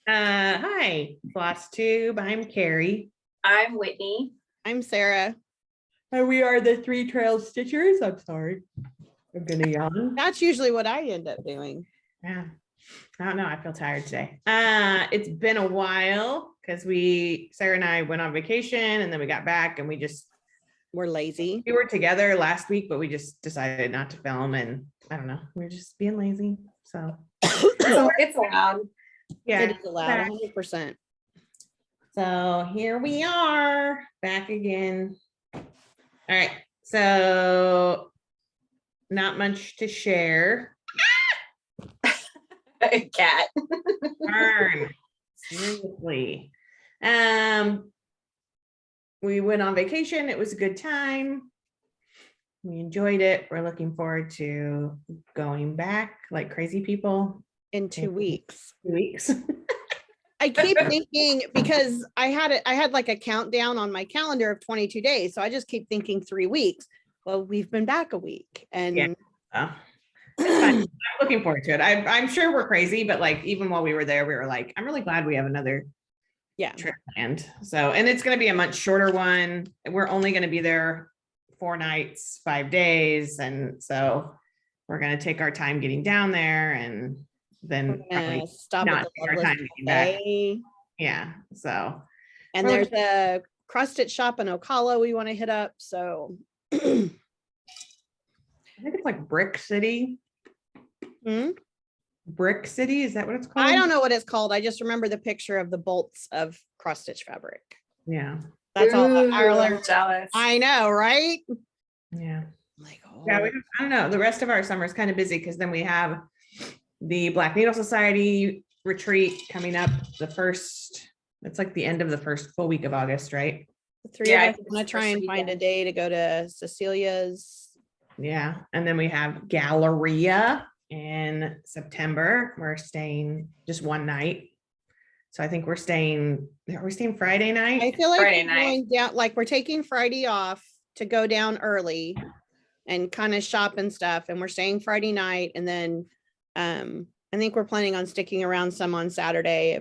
Hi, Flosstube. I'm Carrie. I'm Whitney. I'm Sarah. And we are the Three Trails Stitchers. I'm sorry. I'm gonna yawn. That's usually what I end up doing. Yeah. I don't know. I feel tired today. It's been a while because Sarah and I went on vacation and then we got back and we're lazy. We were together last week, but we just decided not to film, and I don't know. We're just being lazy. So it's allowed. Yeah, it is allowed 100%. So here we are back again. All right. So not much to share. Cat. Burn. Seriously. We went on vacation. It was a good time. We enjoyed it. We're looking forward to going back like crazy people in 2 weeks. 2 weeks. I keep thinking, because I had like a countdown on my calendar of 22 days. So I just keep thinking 3 weeks. Well, we've been back a week, and yeah. I'm looking forward to it. I'm sure we're crazy, but like even while we were there, we were like, I'm really glad we have another trip planned. So, and it's going to be a much shorter one. We're only going to be there 4 nights, 5 days, and so we're going to take our time getting down there, and then probably stop not at take our time getting back. Yeah. So, and there's a cross stitch shop in Ocala we want to hit up. So I think it's like Brick City. Brick City, is that what it's called? I don't know what it's called. I just remember the picture of the bolts of cross stitch fabric. Yeah, that's all. I'm jealous. I know, right? Yeah. Like, oh. Yeah, I don't know. The rest of our summer is kind of busy because then we have the Black Needle Society retreat coming up. It's like the end of the first full week of August, right? The three of us want to try and find a day to go to Cecilia's. Yeah, and then we have Galleria in September. We're staying just one night, so I think we're staying Friday night. I feel like we're going down, like we're taking Friday off to go down early and kind of shop and stuff, and we're staying Friday night, and then I think we're planning on sticking around some on Saturday.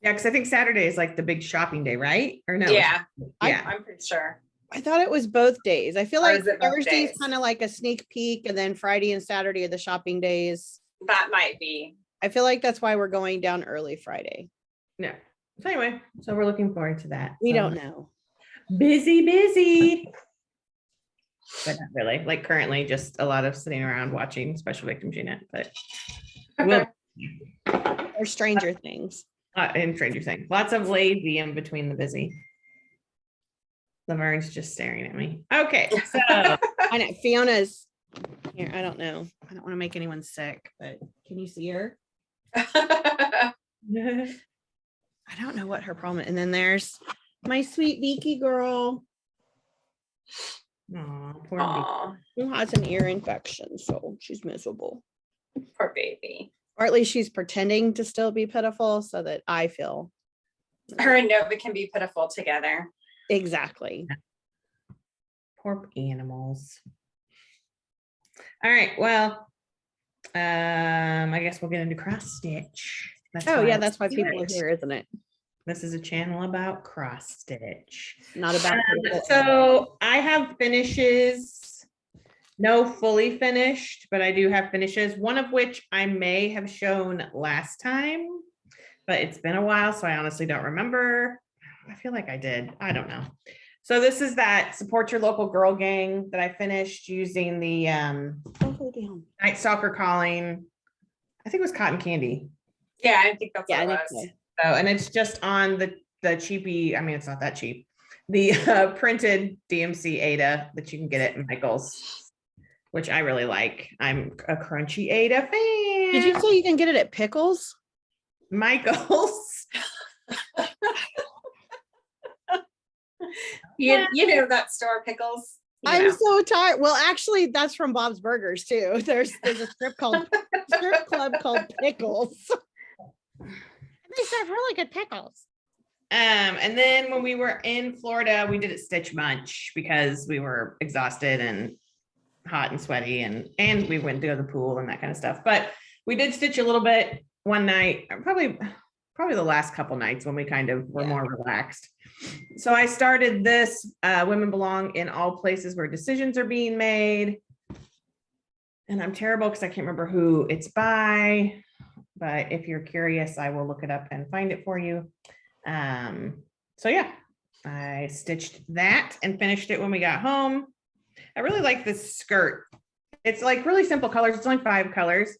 Because I think Saturday is like the big shopping day, right? Or no? Yeah, I'm pretty sure. I thought it was both days. I feel like Thursday's kind of like a sneak peek, and then Friday and Saturday are the shopping days. That might be. I feel like that's why we're going down early Friday. Yeah. So anyway, so we're looking forward to that. We don't know. Busy. But not really. Like currently just a lot of sitting around watching Special Victims Unit, but or Stranger Things. And Stranger Things. Lots of lazy in between the busy. Laverne's just staring at me. Okay, so I know Fiona's here. I don't know. I don't want to make anyone sick, but can you see her? I don't know what her problem is. And then there's my sweet Beaky girl. Poor Beaky. Who has an ear infection, so she's miserable. Poor baby. Or at least she's pretending to still be pitiful so that I feel. Her and Nova can be pitiful together. Exactly. Poor animals. All right. Well, I guess we'll get into cross stitch. That's why people are here, isn't it? This is a channel about cross stitch, not about. So I have finishes, no fully finished, but I do have finishes. One of which I may have shown last time, but it's been a while, so I honestly don't remember. I feel like I did. I don't know. So this is that Support Your Local Girl Gang that I finished using the Night Stalker Calling. I think it was Cotton Candy. Yeah, I think that's what it was. So, and it's just on the cheapy. I mean, it's not that cheap. The printed DMC Ada that you can get at Michael's, which I really like. I'm a crunchy Ada fan. Did you say you can get it at Pickles? Michael's. You know that store, Pickles. I'm so tired. Well, actually, that's from Bob's Burgers too. There's a strip club called Pickles. They serve really good pickles. And then when we were in Florida, we did a Stitch Munch because we were exhausted and hot and sweaty, and we went to go to the pool and that kind of stuff. But We did stitch a little bit one night, probably the last couple nights when we kind of were more relaxed. So I started this, Women Belong in All Places Where Decisions Are Being Made. And I'm terrible because I can't remember who it's by, but if you're curious, I will look it up and find it for you. So yeah, I stitched that and finished it when we got home. I really like this skirt. It's like really simple colors. It's only 5 colors,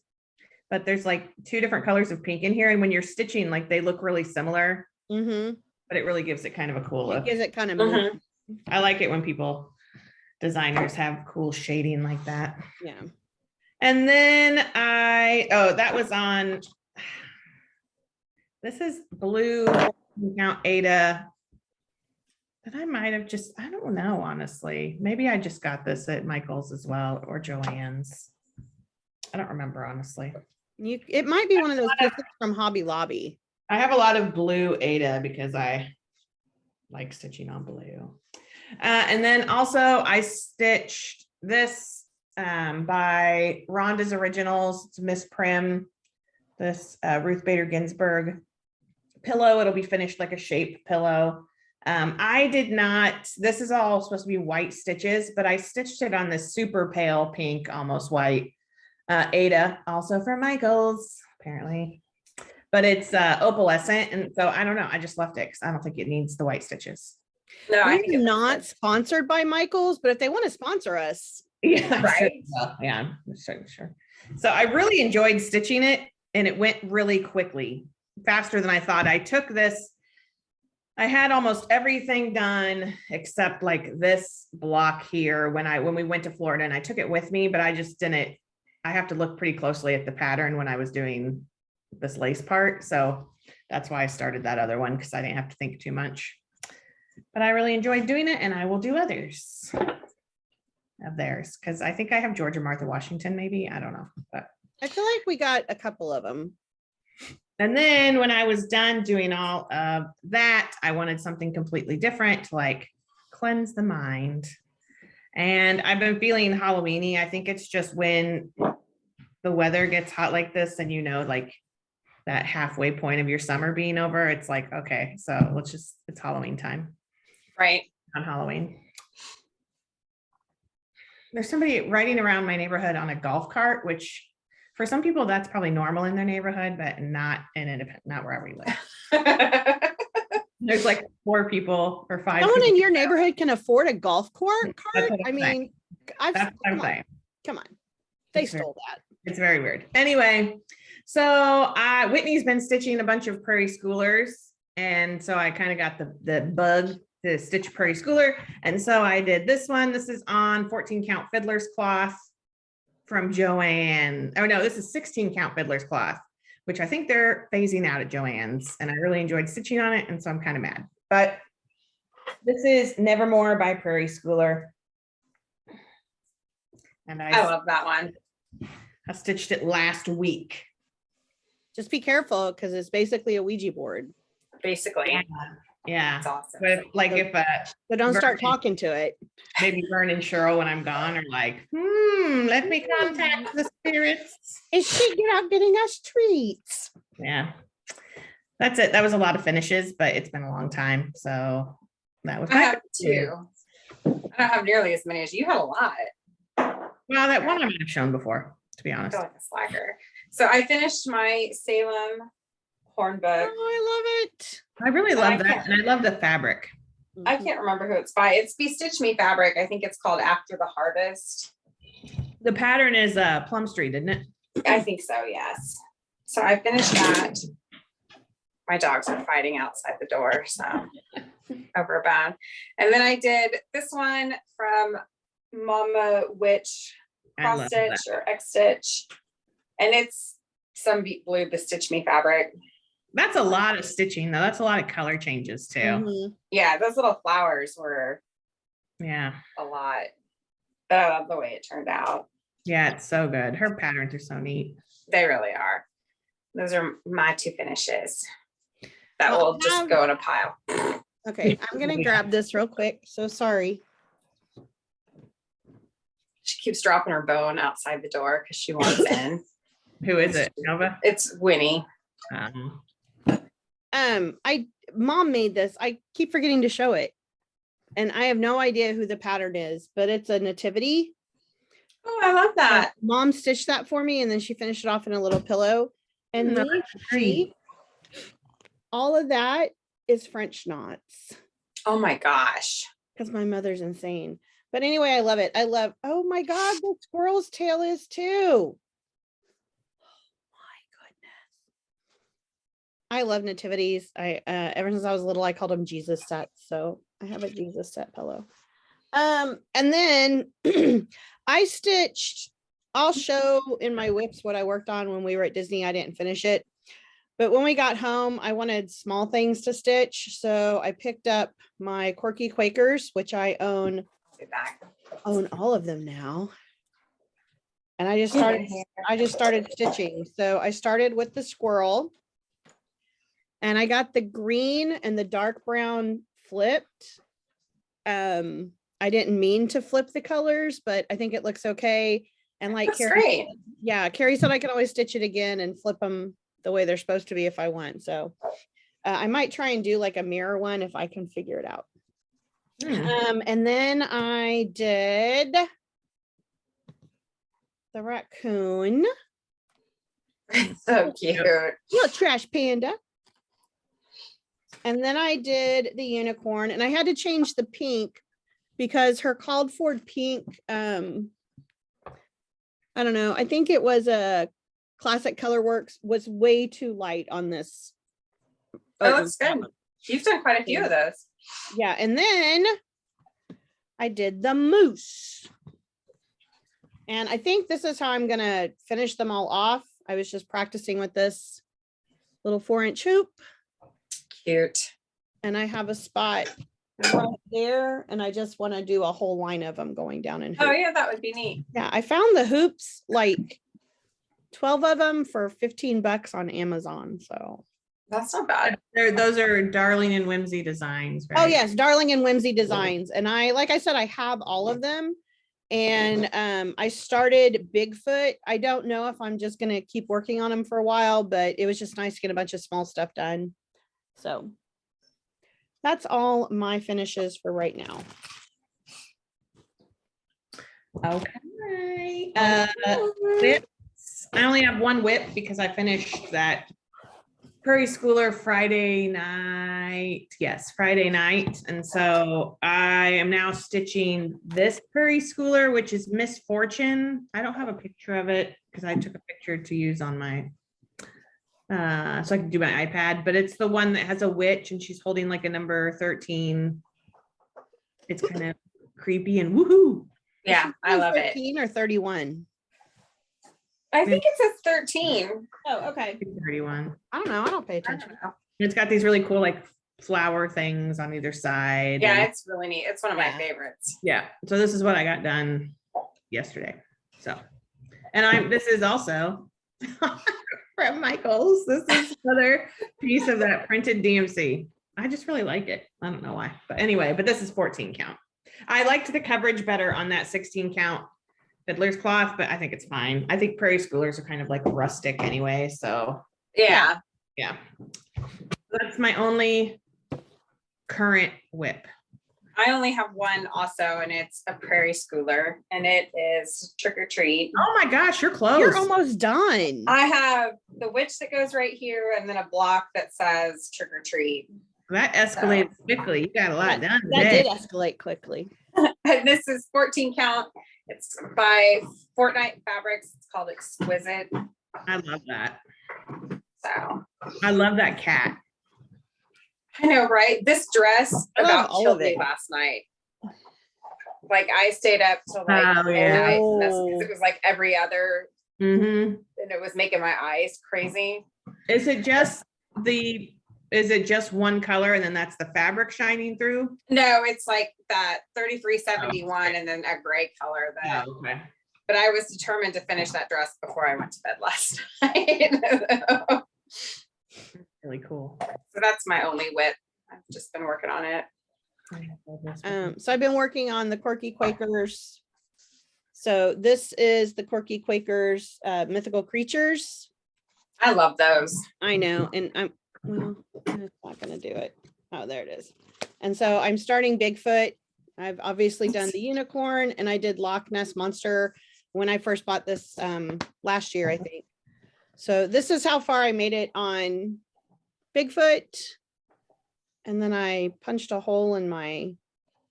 but there's like 2 different colors of pink in here. And when you're stitching, like they look really similar, but it really gives it kind of a cool look. It gives it kind of, I like it when designers have cool shading like that. yeah. And then that was on, this is blue count Ada. That I might have I don't know, honestly. Maybe I just got this at Michael's as well, or Joann's. I don't remember, honestly. It might be one of those gifts from Hobby Lobby. I have a lot of blue Ada because I like stitching on blue. And then also I stitched this by Rhonda's Originals. It's Miss Prim, this Ruth Bader Ginsburg pillow. It'll be finished like a shape pillow. I did not, this is all supposed to be white stitches, but I stitched it on this super pale pink, almost white Ada, also from Michael's, apparently. But it's opalescent, and so I don't know. I just left it because I don't think it needs the white stitches. No, I think We're not sponsored by Michael's, but if they want to sponsor us, Yeah, right. Yeah, sure. So I really enjoyed stitching it, and it went really quickly, faster than I thought. I took this. I had almost everything done except like this block here when we went to Florida, and I took it with me, but I just didn't. I have to look pretty closely at the pattern when I was doing this lace part. So that's why I started that other one, because I didn't have to think too much. But I really enjoyed doing it, and I will do others of theirs because I think I have Georgia Martha Washington, maybe. I don't know. But I feel like we got a couple of them. and then when I was done doing all of that, I wanted something completely different to like cleanse the mind. And I've been feeling Halloween-y. I think it's just when the weather gets hot like this, and like that halfway point of your summer being over, it's like, okay, so it's Halloween time. Right. On Halloween. There's somebody riding around my neighborhood on a golf cart, which for some people that's probably normal in their neighborhood, but not where we live. There's like 4 people or 5. Someone in your neighborhood can afford a golf cart. I mean, that's what I'm saying. Come on. They stole that. It's very weird. Anyway, so Whitney's been stitching a bunch of Prairie Schoolers, and so I kind of got the bug to stitch Prairie Schooler, and so I did this one. This is on 14 count Fiddler's cloth from Joann. Oh no, this is 16 count Fiddler's cloth, which I think they're phasing out at Joann's, and I really enjoyed stitching on it, and so I'm kind of mad. But this is Nevermore by Prairie Schooler, and I love that one. I stitched it last week. Just be careful because it's basically a Ouija board. Basically. Yeah. It's awesome. But So don't start talking to it. Maybe Vern and Cheryl when I'm gone are like, let me contact the spirits. Is she out getting us treats? Yeah. That's it. That was a lot of finishes, but it's been a long time. So that was I have 2. I don't have nearly as many as you. Had a lot. Well, that one I might have shown before, to be I honest. feel like a slacker. So I finished my Salem horn book. Oh, I love it. I really love that. And I love the fabric. I can't remember who it's by. It's Be Stitch Me fabric. I think it's called After the Harvest. The pattern is Plum Street, isn't it? I think so, yes. So I finished that. My dogs are fighting outside the door, so over a bone. And then I did this one from Mama Witch Cross Stitch or X Stitch. And it's some blue Bestitch Me fabric. That's a lot of stitching though. That's a lot of color changes too. Yeah, those little flowers were a lot. But I love the way it turned out. Yeah, it's so good. Her patterns are so neat. They really are. Those are my 2 finishes that will just go in a pile. Okay, I'm gonna grab this real quick. So sorry. She keeps dropping her bone outside the door because she wants in. Who is it? Nova? It's Winnie. Mom made this. I keep forgetting to show it. And I have no idea who the pattern is, but it's a nativity. Oh, I love that. Mom stitched that for me and then she finished it off in a little pillow. And No, these, that's great. see, all of that is French knots Oh my gosh. because my mother's insane. But anyway, I love it. I love, oh my God, the squirrel's tail is too. I love nativities. I ever since I was little, I called them Jesus sets. So I have a Jesus set pillow. And then I stitched, I'll show in my whips what I worked on when we were at Disney. I didn't finish it. But when we got home, I wanted small things to stitch. So I picked up my Quirky Quakers, which I own all of them now. And I just started stitching. So I started with the squirrel. And I got the green and the dark brown flipped. I didn't mean to flip the colors, but I think it looks okay. And like That's Carrie, great. yeah, Carrie said I can always stitch it again and flip them the way they're supposed to be if I want. So I might try and do like a mirror one if I can figure it out. And then I did the raccoon. So cute. Little trash panda. And then I did the unicorn and I had to change the pink because her called for pink. I don't know. I think it was a Classic Color Works was way too light on this. Oh, that's good. You've done quite a few of those. Yeah. And then I did the moose. And I think this is how I'm going to finish them all off. I was just practicing with this little 4-inch hoop. Cute. And I have a spot right there. And I just want to do a whole line of them going down in Oh hoops. yeah, that would be neat. Yeah, I found the hoops, like 12 of them for $15 on Amazon. So That's not bad. Those are Darling and Whimsy designs, right? oh yes, Darling and Whimsy Designs. And like I said, I have all of them. And I started Bigfoot. I don't know if I'm just gonna keep working on them for a while, but it was just nice to get a bunch of small stuff done. So that's all my finishes for right now. Okay. Whips. I only have one whip because I finished that Prairie Schooler Friday night. Yes, Friday night. And so I am now stitching this Prairie Schooler, which is Misfortune. I don't have a picture of it because I took a picture to use on my so I can do my iPad, but it's the one that has a witch and she's holding like a number 13. It's kind of creepy and woohoo. Yeah, I love it. 13 or 31? I think it says 13. Oh, okay. 31. I don't know. I don't pay I attention. don't know. It's got these really cool like flower things on either side. Yeah, and- it's really neat. It's one of my Yeah. favorites. yeah. So this is what I got done yesterday. So, and this is also from Michael's. This is another piece of that printed DMC. I just really like it. I don't know why, but anyway, but this is 14 count. I liked the coverage better on that 16 count fiddler's cloth, but I think it's fine. I think Prairie Schoolers are kind of like rustic anyway. So Yeah. yeah, that's my only current whip. I only have one also, and it's a Prairie Schooler, and it is Trick or Treat. Oh my gosh, you're close. You're almost done. I have the witch that goes right here, and then a block that says Trick or Treat. That escalated quickly. You got a lot done. That today. did escalate quickly. And this is 14 count. It's by Fortnite Fabrics. It's called Exquisite. I love that. So I love that cat. I know, right? This dress I love about all killed of me it. last night. Like I stayed up till like Oh, yeah. midnight, and because it was like every other, Mm-hmm. and it was making my eyes crazy. Is it just one color and then that's the fabric shining through? No, it's like that 3371 and then a gray color that, Oh, okay. but I was determined to finish that dress before I went to bed last night. Really cool. So that's my only whip. I've just been working on it. So I've been working on the Quirky Quakers So this is the Quirky Quakers Mythical Creatures. I love those. I know, and well, I'm not gonna do it. Oh, there it is. And so I'm starting Bigfoot. I've obviously done the unicorn, and I did Loch Ness Monster when I first bought this last year, I think. So this is how far I made it on Bigfoot. And then I punched a hole in my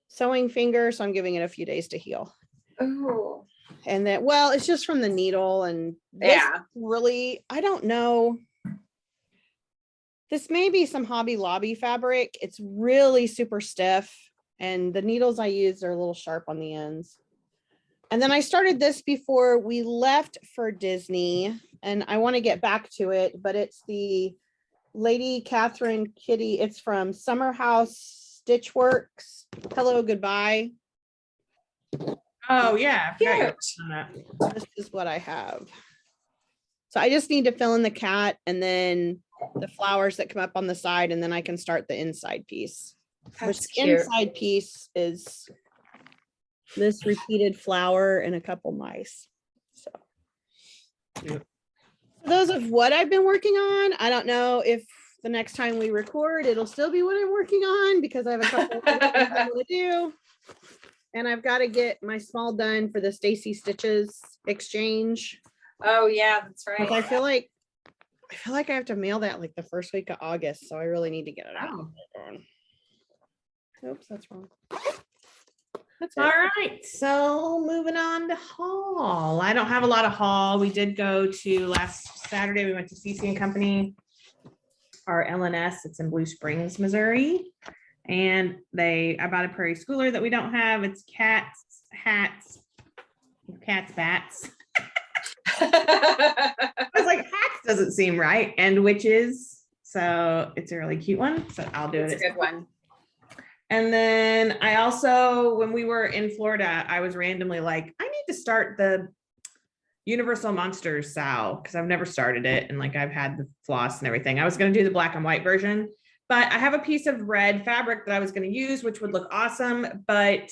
sewing finger, so I'm giving it a few days to heal. Ooh. And then, well, it's just from the needle, and this really, I don't know. This may be some Hobby Lobby fabric. It's really super stiff, and the needles I use are a little sharp on the ends. And then I started this before we left for Disney, and I want to get back to it, but it's the Lady Catherine Kitty. It's from Summer House Stitchworks. Hello, goodbye. Oh, yeah. I forgot you were Cute. on that. This is what I have. So I just need to fill in the cat and then the flowers that come up on the side, and then I can start the inside piece. Which That's the cute. inside piece is this repeated flower and a couple mice. So Cute. for those of what I've been working on, I don't know if the next time we record, it'll still be what I'm working on, because I have a couple of things I want to do. And I've got to get my small done for the Stacy Stitches exchange. Oh yeah, that's Because right. I feel like I have to mail that like the first week of August, so I really need to get it out. Oops, that's wrong. That's All it. right, so moving on to haul. I don't have a lot of haul. We did go to last Saturday. We went to CC and Company, our LNS. It's in Blue Springs, Missouri. And I bought a Prairie Schooler that we don't have. It's cats, hats, bats. I was like, hats doesn't seem right. And witches. So it's a really cute one. So I'll do It's it. a good one. And then I also, when we were in Florida, I was randomly like, I need to start the Universal Monsters Sal, because I've never started it. And like, I've had the floss and everything. I was going to do the black and white version, but I have a piece of red fabric that I was going to use, which would look awesome. But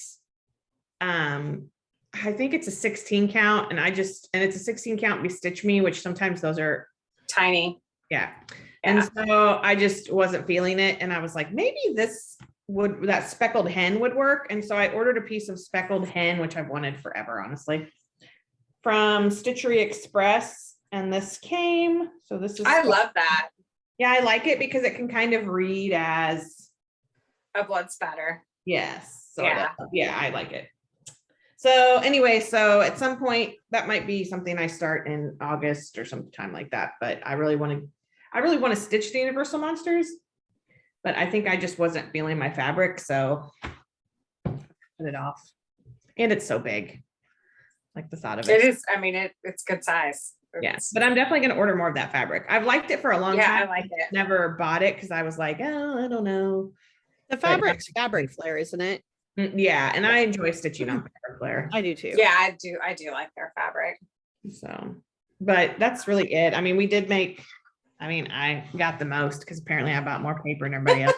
I think it's a 16 count, and it's a 16 count Stitch Me, which sometimes those are Tiny. yeah. Yeah. And so I just wasn't feeling it. And I was like, maybe that speckled hen would work. And so I ordered a piece of speckled hen, which I've wanted forever, honestly, from Stitchery Express. And this came. So this is, I love that. yeah, I like it because it can kind of read as A blood spatter. yes. So Yeah. yeah, I like it. So anyway, so at some point that might be something I start in August or sometime like that. But I really want to stitch the Universal Monsters, but I think I just wasn't feeling my fabric, so put it off. And it's so big. Like the thought of it. It is. I mean, it's good size. Yes, but I'm definitely going to order more of that fabric. I've liked it for a long time. I like it. Never bought it because I was like, oh, I don't know. The fabric's fabric flare, isn't it? Yeah, and I enjoy stitching on fabric flare. I do too. Yeah, I do like their fabric. So, but that's really it. I mean, I got the most because apparently I bought more paper than everybody else.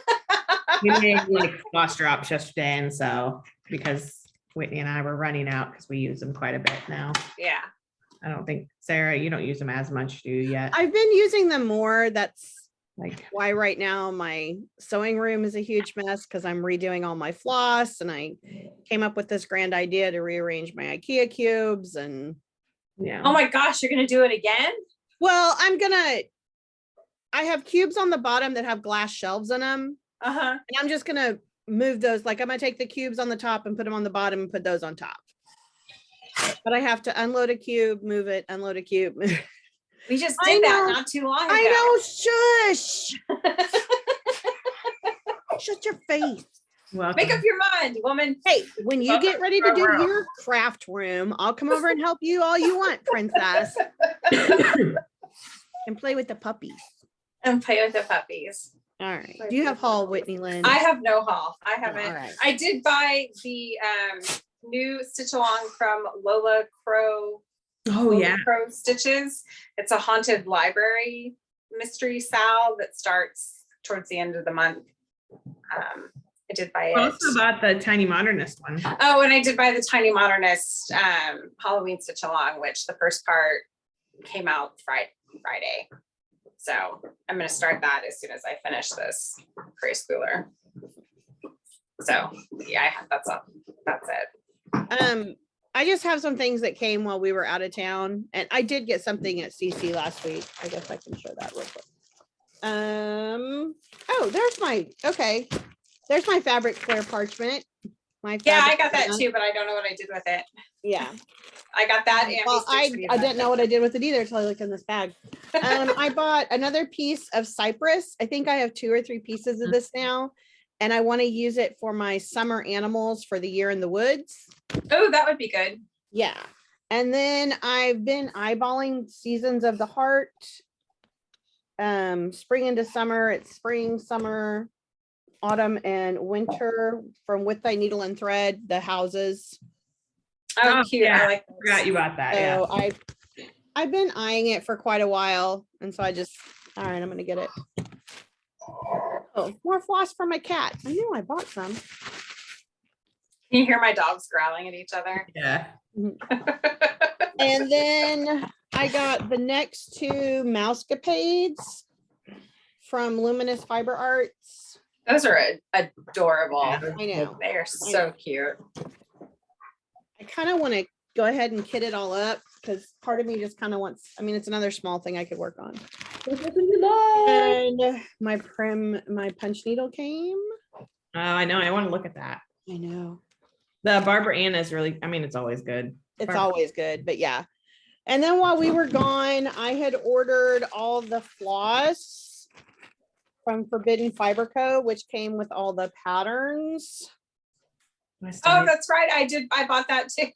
We made like floss drops yesterday, and so because Whitney and I were running out because we use them quite a bit now. Yeah. I don't think, Sarah, you don't use them as much, do you yet? I've been using them more. That's Like, why right now my sewing room is a huge mess, because I'm redoing all my floss, and I came up with this grand idea to rearrange my IKEA cubes. And yeah. Oh my gosh, you're gonna do it again? well, I have cubes on the bottom that have glass shelves in them, Uh-huh. and I'm just gonna move those. Like, I'm gonna take the cubes on the top and put them on the bottom and put those on top. But I have to unload a cube, move it, unload a cube. We just I did that know. not too long ago. I know, shush. Shut your face. Welcome. Make up your mind, woman. Hey, when you Welcome get ready to to do our world. your craft room, I'll come over and help you all you want, princess. And play with the puppies. And play with the puppies. All right. Do you have haul, Whitney Lynn? I have no haul. I haven't. All right. I did buy the new stitch along from Lola Crow. Oh Lola yeah. Crow Stitches. It's a haunted library mystery sal that starts towards the end of the month. I did buy I it. also bought the tiny modernist one. Oh, and I did buy the Tiny Modernist Halloween Stitch Along, which the first part came out Friday. So I'm gonna start that as soon as I finish this preschooler. So yeah, that's it. I just have some things that came while we were out of town, and I did get something at CC last week. I guess I can show that real quick. Oh, there's my fabric flare parchment. Yeah, I got that too, but I don't know what I did with it. Yeah. I got that. And Well, I didn't know what I did with it either until I looked in this bag. I bought another piece of cypress. I think I have 2 or 3 pieces of this now, and I want to use it for my summer animals for the year in the woods. Oh, that would be good. Yeah. And then I've been eyeballing Seasons of the Heart. Spring into summer. It's spring, summer, autumn, and winter from With Thy Needle and Thread, the houses. Oh, cute. Yeah. I like Forgot you bought that. Yeah. So I've been eyeing it for quite a while. And so I just, all right, I'm going to get it. Oh, more floss for my cat. I knew I bought some. Can you hear my dogs growling at each other? Yeah. And then I got the next 2 Mousecapades from Luminous Fiber Arts. Those are adorable. I know. They are so cute. I kind of want to go ahead and kit it all up because part of me just kind of wants, I mean, it's another small thing I could work on. And my punch needle came. Oh, I know. I want to look at that. I know. The Barbara Ann is really, I mean, it's always good. It's Barbara. always good, but yeah. And then while we were gone, I had ordered all the floss from Forbidden Fiber Co., which came with all the patterns. Oh, that's right. I bought that too.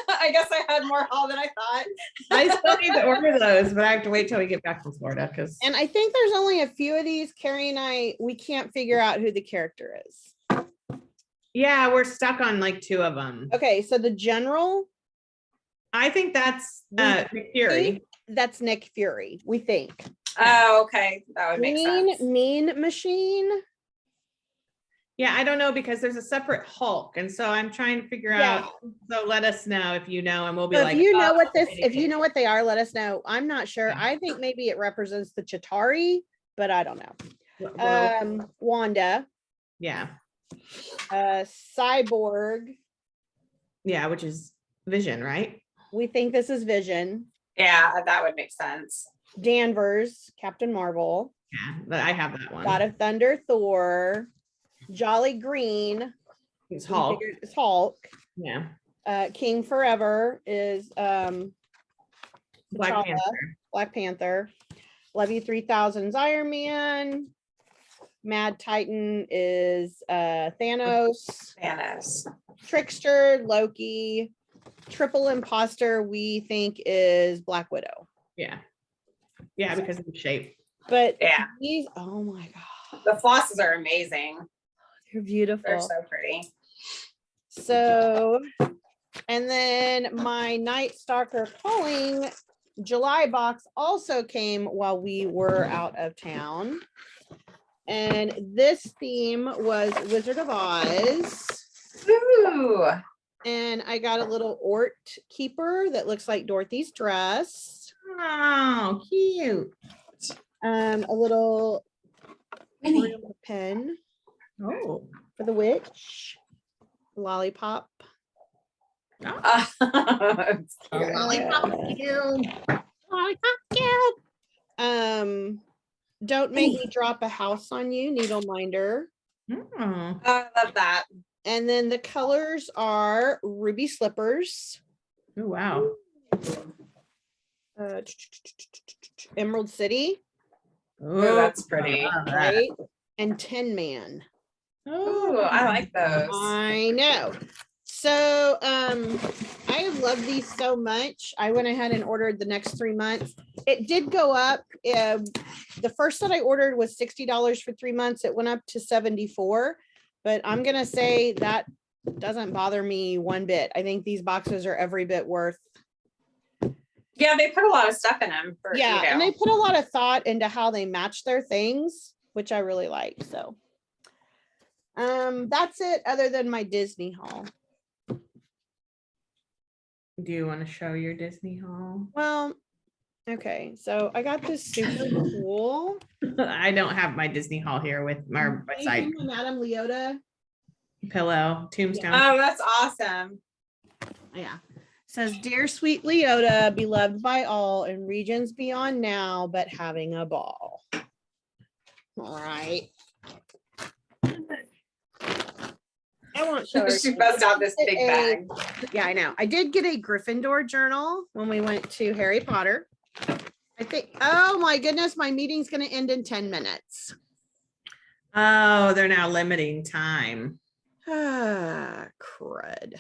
I guess I had more haul than I thought. I still need to order those, but I have to wait till we get back from Florida because. And I think there's only a few of these. Carrie and we can't figure out who the character is. Yeah, we're stuck on like 2 of them. Okay, so the general. I think that's Nick Fury. That's Nick Fury, we think. Oh, okay. That would make sense. Mean Machine. Yeah, I don't know because there's a separate Hulk, and so I'm trying to figure out. So let us know if you know, and we'll be So like, if you know oh, what if you know what they are, let us know. I'm not sure. Yeah. I think maybe it represents the Chitauri, but I don't know. well, Wanda, yeah, Cyborg. yeah, which is Vision, right? We think this is Vision. Yeah, that would make sense. Danvers, Captain Marvel. Yeah, but I have that one. God of Thunder, Thor. Jolly Green. He's Hulk. Is Hulk. Yeah. King Forever is Black T'Challa, Panther. Black Panther. Love You 3000's Iron Man. Mad Titan is Thanos. Trickster, Loki. Triple Imposter we think is Black Widow. Yeah. Yeah, because of the shape. But yeah, these, oh my god, the flosses are amazing. they're beautiful. They're so pretty. So, and then my Night Stalker Calling July box also came while we were out of town. And this theme was Wizard of Oz. Ooh. And I got a little Ort keeper that looks like Dorothy's dress. Oh, cute. A little pen Oh. for the witch. Lollipop. Oh. Lollipop cube. Lollipop cube. Don't make me drop a house on you, needle minder. Oh. I love that. And then the colors are Ruby Slippers, Oh, wow. Emerald City, Oh, that's pretty. I love that. right? And Tin Man. Ooh, I like those. I know. So I have loved these so much. I went ahead and ordered the next 3 months. It did go up. The first that I ordered was $60 for 3 months. It went up to $74. But I'm gonna say that doesn't bother me one bit. I think these boxes are every bit worth. Yeah, they put a lot of stuff in them. Yeah, and they put a lot of thought into how they match their things, which I really like. So That's it, other than my Disney haul. Do you want to show your Disney haul? Well, okay, so I got this super cool I don't have my Disney haul here with my side painting from Madame Leota. pillow, tombstone. Oh, that's awesome. Yeah. Says, dear sweet Leota, beloved by all in regions beyond now, but having a ball. All right. I won't show her. She buzzed out this big bag. Yeah, I know. I did get a Gryffindor journal when we went to Harry Potter. I think, oh my goodness, my meeting's going to end in 10 minutes. Oh, they're now limiting time. Ah, crud.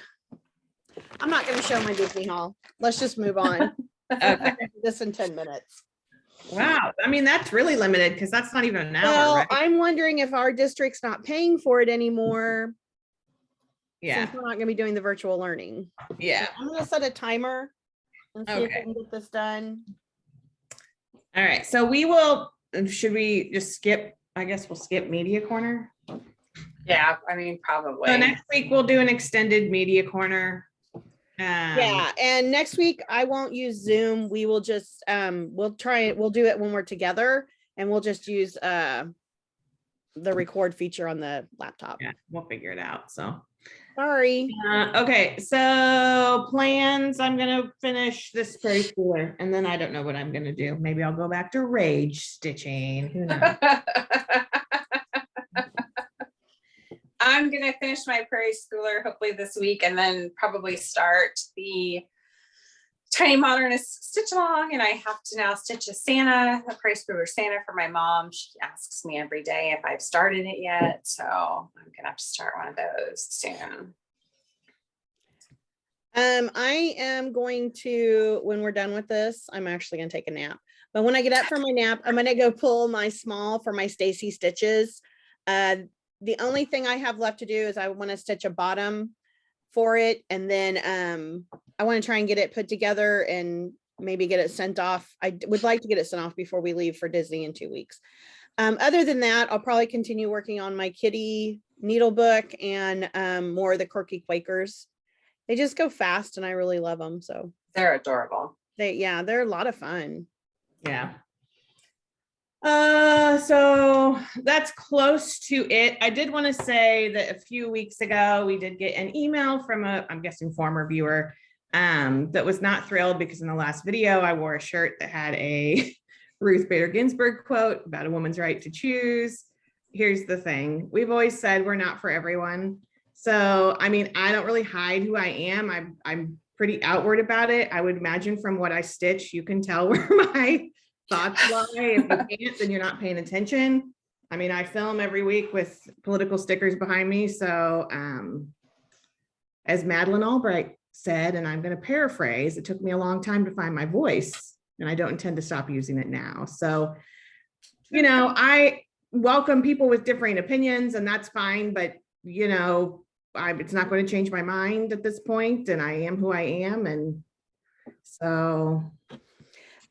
I'm not going to show my Disney haul. Let's just move on. Okay. This in 10 minutes. Wow. I mean, that's really limited because that's not even an hour, Well, right? I'm wondering if our district's not paying for it anymore. Yeah. Since we're not going to be doing the virtual learning. Yeah. So I'm going to set a timer and see if Okay. we can get this done. All right. So we will, should we just skip? I guess we'll skip media corner. Yeah, I mean, probably. So next week we'll do an extended media corner. Yeah, and next week I won't use Zoom. We will just we'll do it when we're together, and we'll just use the record feature on the laptop. Yeah, we'll figure it out. So Sorry. okay, so plans. I'm gonna finish this preschooler, and then I don't know what I'm gonna do. Maybe I'll go back to rage stitching. Who knows? I'm gonna finish my prairie schooler hopefully this week, and then probably start the Tiny Modernist stitch along. And I have to now stitch a Santa, a prairie schooler Santa for my mom. She asks me every day if I've started it yet, so I'm gonna have to start one of those soon. I am going to, when we're done with this, I'm actually gonna take a nap. But when I get up from my nap, I'm gonna go pull my small for my Stacy stitches. The only thing I have left to do is I want to stitch a bottom for it, and then I want to try and get it put together and maybe get it sent off. I would like to get it sent off before we leave for Disney in 2 weeks. Other than that, I'll probably continue working on my kitty needle book and more of the Quirky Quakers. They just go fast and I really love them. So They're adorable. they're a lot of fun. Yeah. So that's close to it. I did want to say that a few weeks ago, we did get an email from I'm guessing former viewer, that was not thrilled because in the last video, I wore a shirt that had a Ruth Bader Ginsburg quote about a woman's right to choose. Here's the thing. We've always said we're not for everyone. So, I mean, I don't really hide who I am. I'm pretty outward about it. I would imagine from what I stitch, you can tell where my thoughts lie. If you can't, then you're not paying attention. I mean, I film every week with political stickers behind me. So as Madeleine Albright said, and I'm going to paraphrase, it took me a long time to find my voice, and I don't intend to stop using it now. So, you know, I welcome people with differing opinions, and that's fine, but, you know, it's not going to change my mind at this point, and I am who I am. And so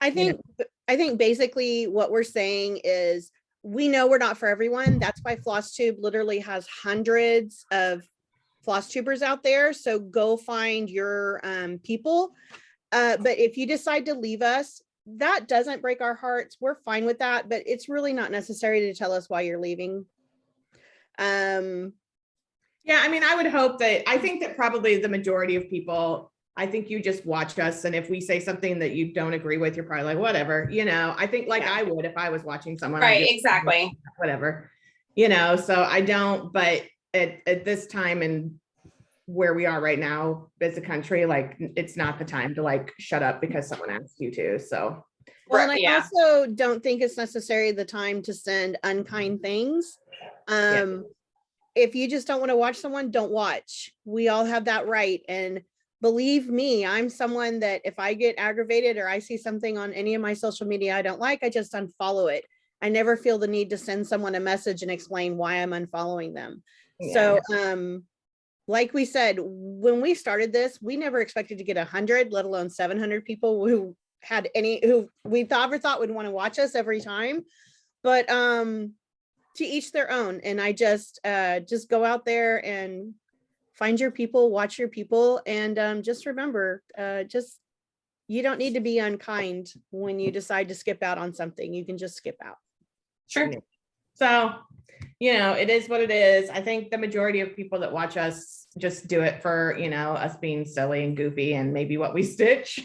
I think basically what we're saying is we know we're not for everyone. That's why Flosstube literally has hundreds of Flosstubers out there. So go find your people. But if you decide to leave us, that doesn't break our hearts. We're fine with that, but it's really not necessary to tell us why you're leaving. Yeah, I mean, I would hope that, I think that probably the majority of people, I think you just watch us, and if we say something that you don't agree with, you're probably like, whatever, you know. I think like I would if I was watching someone. Right, exactly. Whatever, you know, so I don't, but at this time and where we are right now as a country, like it's not the time to like shut up because someone asked you to, so. Well, and I also don't think it's necessarily the time to send unkind things. If you just don't want to watch someone, don't watch. We all have that right. And believe me, I'm someone that if I get aggravated or I see something on any of my social media I don't like, I just unfollow it. I never feel the need to send someone a message and explain why I'm unfollowing them. Yeah. So, like we said, when we started this, we never expected to get 100, let alone 700 people who had who we ever thought would want to watch us every time. But to each their own. And I just go out there and find your people, watch your people, and just remember, you don't need to be unkind when you decide to skip out on something. You can just skip out. Sure. So, it is what it is. I think the majority of people that watch us just do it for, us being silly and goofy and maybe what we stitch.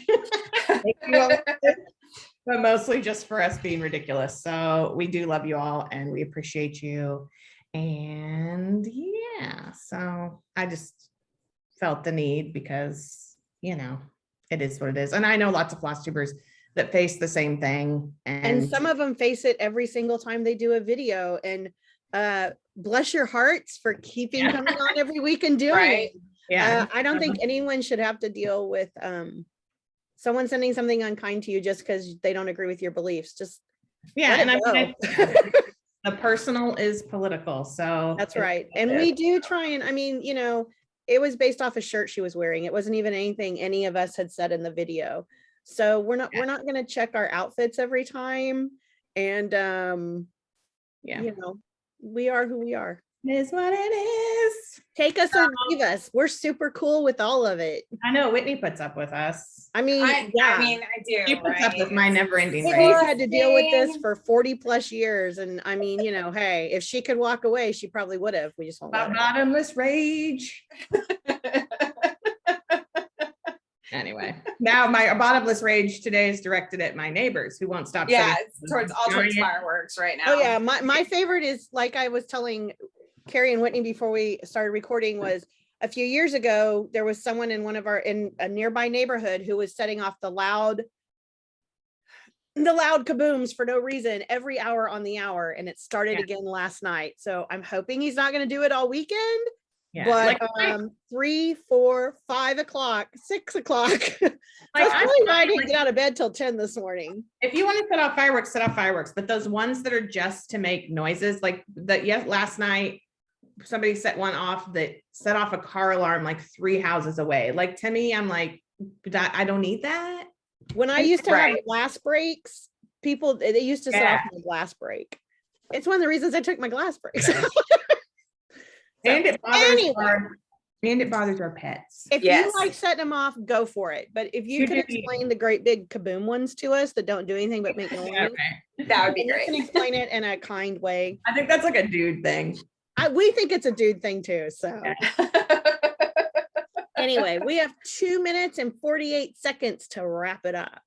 But mostly just for us being ridiculous. So we do love you all and we appreciate you. And yeah, so I just felt the need because, it is what it is. And I know lots of Flosstubers that face the same thing. And some of them face it every single time they do a video. And bless your hearts for keeping coming on every week and doing it. Yeah. I don't think anyone should have to deal with someone sending something unkind to you just because they don't agree with your beliefs. Just and the personal is political. So that's right. And we do try and it was based off a shirt she was wearing. It wasn't even anything any of us had said in the video. So we're not going to check our outfits every time. And we are who we are. It is what it is. Take us or leave us. We're super cool with all of it. I know Whitney puts up with us. I do. She puts up with my never-ending Whitney's rage. had to deal with this for 40 plus years. And hey, if she could walk away, she probably would have. We just won't let her. Bottomless rage. Anyway, now my bottomless rage today is directed at my neighbors who won't stop. Yeah, it's towards fireworks right now. Oh yeah, my favorite is, like I was telling Carrie and Whitney before we started recording, was a few years ago, there was someone in in a nearby neighborhood who was setting off the loud kabooms for no reason every hour on the hour. And it started again last night. So I'm hoping he's not going to do it all weekend. Yeah, but 3, 4, 5 o'clock, 6 o'clock. I'm really I didn't get out of bed till 10 this morning. If you want to set off fireworks. But those ones that are just to make noises, like that, last night, somebody set one off that set off a car alarm like 3 houses away. Like, to me, I'm like, I don't need that. When I used to have glass breaks, they used to set off the glass break. It's one of the reasons I took my glass breaks. And it bothers our pets. If you like setting them off, go for it. But if you can explain the great big kaboom ones to us that don't do anything but make noise, that would be great. You can explain it in a kind way. I think that's like a dude thing. We think it's a dude thing too. So anyway, we have 2 minutes and 48 seconds to wrap it up.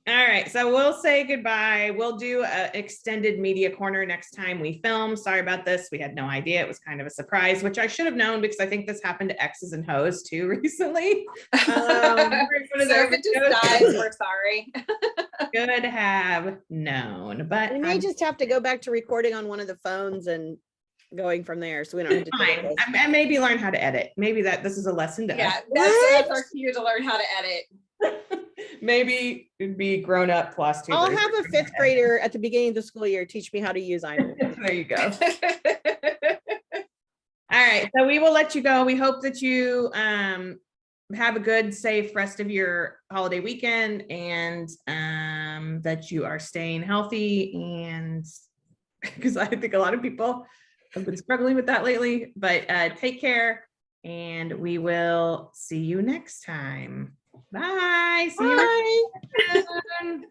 All right, so we'll say goodbye. We'll do an extended media corner next time we film. Sorry about this. We had no idea. It was kind of a surprise, which I should have known because I think this happened to X's and Hoes too recently. So if it just dies, we're sorry. Should have known, but we may just have to go back to recording on one of the phones and going from there, so we don't have to do this. I maybe learn how to edit. Maybe this is a lesson to us. That's our cue to learn how to edit. Maybe it'd be grown up plus two. I'll have a 5th grader at the beginning of the school year teach me how to use iMovie. There you go. All right, so we will let you go. We hope that you have a good, safe rest of your holiday weekend, and that you are staying healthy. And because I think a lot of people have been struggling with that lately, but take care, and we will see you next time. Bye. See you.